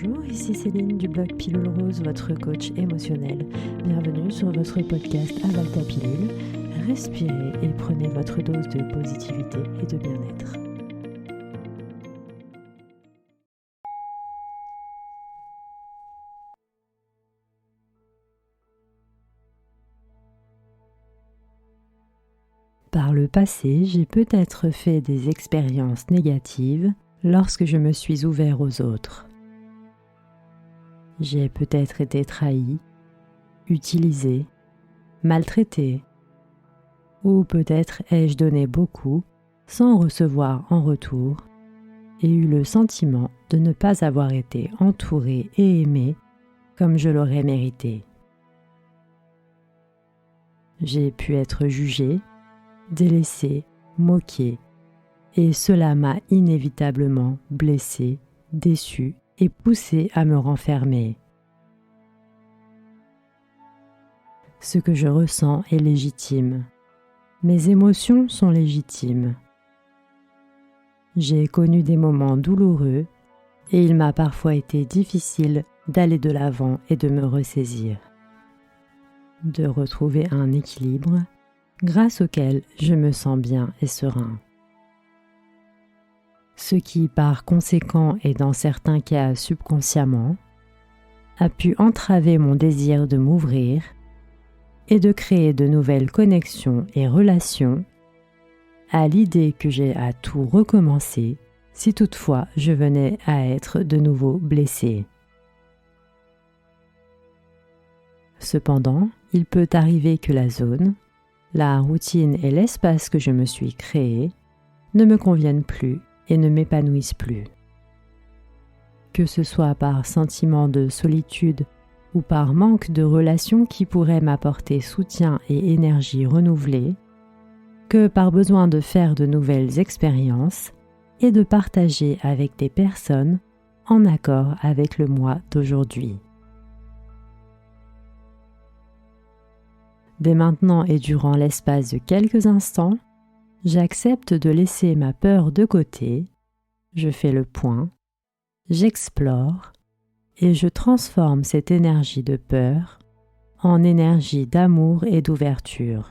Bonjour, ici Céline du blog Pilule Rose, votre coach émotionnel. Bienvenue sur votre podcast Avale ta pilule. Respirez et prenez votre dose de positivité et de bien-être. Par le passé, j'ai peut-être fait des expériences négatives lorsque je me suis ouvert aux autres. J'ai peut-être été trahi, utilisé, maltraité, ou peut-être ai-je donné beaucoup sans recevoir en retour et eu le sentiment de ne pas avoir été entouré et aimé comme je l'aurais mérité. J'ai pu être jugé, délaissé, moqué, et cela m'a inévitablement blessé, déçu et poussé à me renfermer. Ce que je ressens est légitime. Mes émotions sont légitimes. J'ai connu des moments douloureux et il m'a parfois été difficile d'aller de l'avant et de me ressaisir, de retrouver un équilibre grâce auquel je me sens bien et serein. Ce qui, par conséquent et dans certains cas subconsciemment, a pu entraver mon désir de m'ouvrir et de créer de nouvelles connexions et relations à l'idée que j'ai à tout recommencer si toutefois je venais à être de nouveau blessé. Cependant, il peut arriver que la zone, la routine et l'espace que je me suis créé ne me conviennent plus et ne m'épanouissent plus. Que ce soit par sentiment de solitude ou par manque de relations qui pourraient m'apporter soutien et énergie renouvelée, que par besoin de faire de nouvelles expériences et de partager avec des personnes en accord avec le moi d'aujourd'hui. Dès maintenant et durant l'espace de quelques instants, j'accepte de laisser ma peur de côté, je fais le point, j'explore et je transforme cette énergie de peur en énergie d'amour et d'ouverture.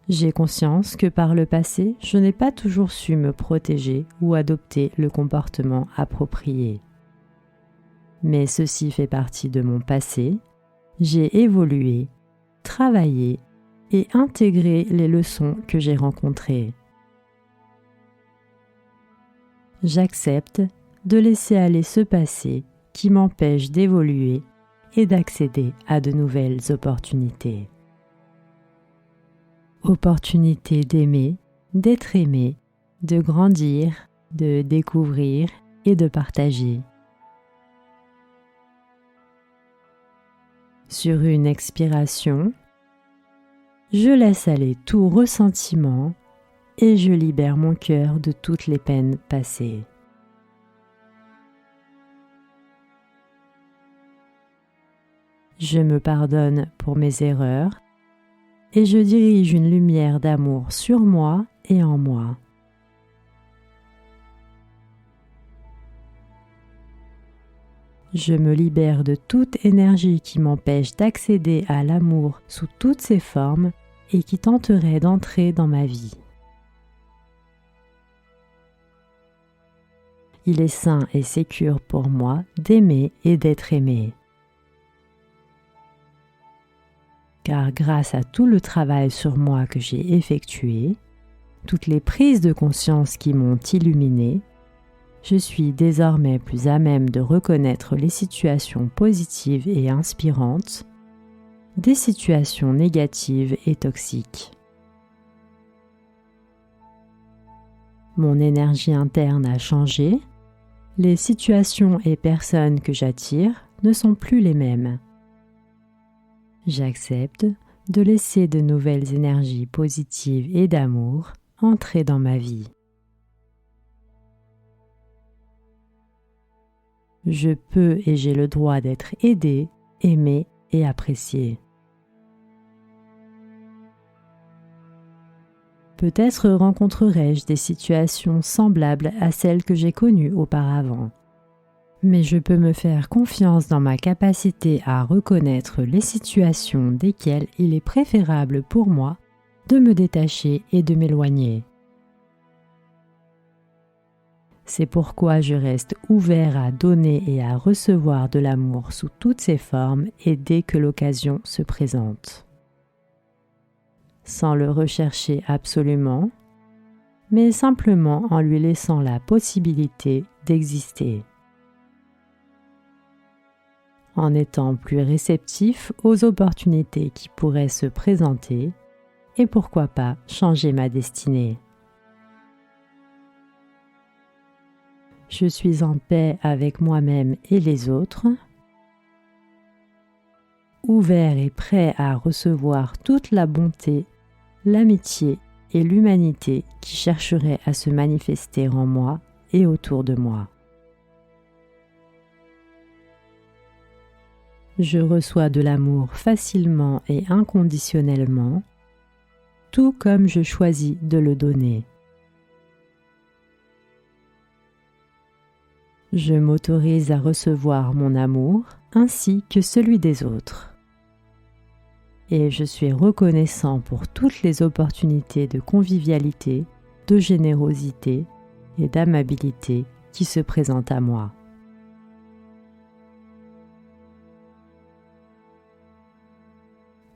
J'ai conscience que par le passé, je n'ai pas toujours su me protéger ou adopter le comportement approprié. Mais ceci fait partie de mon passé, j'ai évolué, travaillé et intégré les leçons que j'ai rencontrées. J'accepte de laisser aller ce passé qui m'empêche d'évoluer et d'accéder à de nouvelles opportunités. Opportunités d'aimer, d'être aimé, de grandir, de découvrir et de partager. Sur une expiration, je laisse aller tout ressentiment et je libère mon cœur de toutes les peines passées. Je me pardonne pour mes erreurs et je dirige une lumière d'amour sur moi et en moi. Je me libère de toute énergie qui m'empêche d'accéder à l'amour sous toutes ses formes et qui tenterait d'entrer dans ma vie. Il est sain et sécure pour moi d'aimer et d'être aimé. Car grâce à tout le travail sur moi que j'ai effectué, toutes les prises de conscience qui m'ont illuminé, je suis désormais plus à même de reconnaître les situations positives et inspirantes des situations négatives et toxiques. Mon énergie interne a changé, les situations et personnes que j'attire ne sont plus les mêmes. J'accepte de laisser de nouvelles énergies positives et d'amour entrer dans ma vie. Je peux et j'ai le droit d'être aidé, aimé et apprécié. Peut-être rencontrerai-je des situations semblables à celles que j'ai connues auparavant. Mais je peux me faire confiance dans ma capacité à reconnaître les situations desquelles il est préférable pour moi de me détacher et de m'éloigner. C'est pourquoi je reste ouvert à donner et à recevoir de l'amour sous toutes ses formes et dès que l'occasion se présente. Sans le rechercher absolument, mais simplement en lui laissant la possibilité d'exister. En étant plus réceptif aux opportunités qui pourraient se présenter et pourquoi pas changer ma destinée. Je suis en paix avec moi-même et les autres, ouvert et prêt à recevoir toute la bonté, l'amitié et l'humanité qui chercheraient à se manifester en moi et autour de moi. Je reçois de l'amour facilement et inconditionnellement, tout comme je choisis de le donner. Je m'autorise à recevoir mon amour ainsi que celui des autres. Et je suis reconnaissant pour toutes les opportunités de convivialité, de générosité et d'amabilité qui se présentent à moi.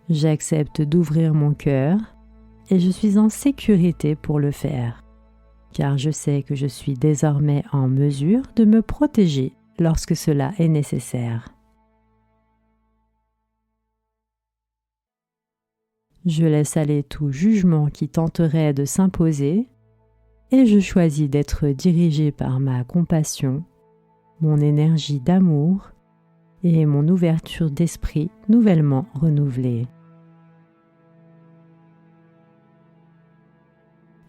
J'accepte d'ouvrir mon cœur et je suis en sécurité pour le faire, car je sais que je suis désormais en mesure de me protéger lorsque cela est nécessaire. Je laisse aller tout jugement qui tenterait de s'imposer et je choisis d'être dirigé par ma compassion, mon énergie d'amour et mon ouverture d'esprit nouvellement renouvelée.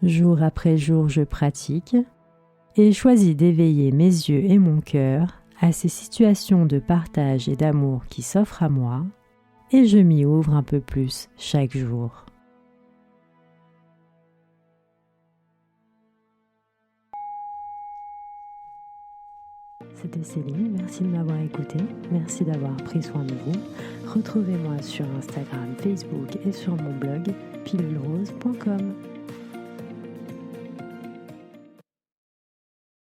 Jour après jour, je pratique et choisis d'éveiller mes yeux et mon cœur à ces situations de partage et d'amour qui s'offrent à moi et je m'y ouvre un peu plus chaque jour. C'était Céline, merci de m'avoir écouté, merci d'avoir pris soin de vous. Retrouvez-moi sur Instagram, Facebook et sur mon blog pilulerose.com.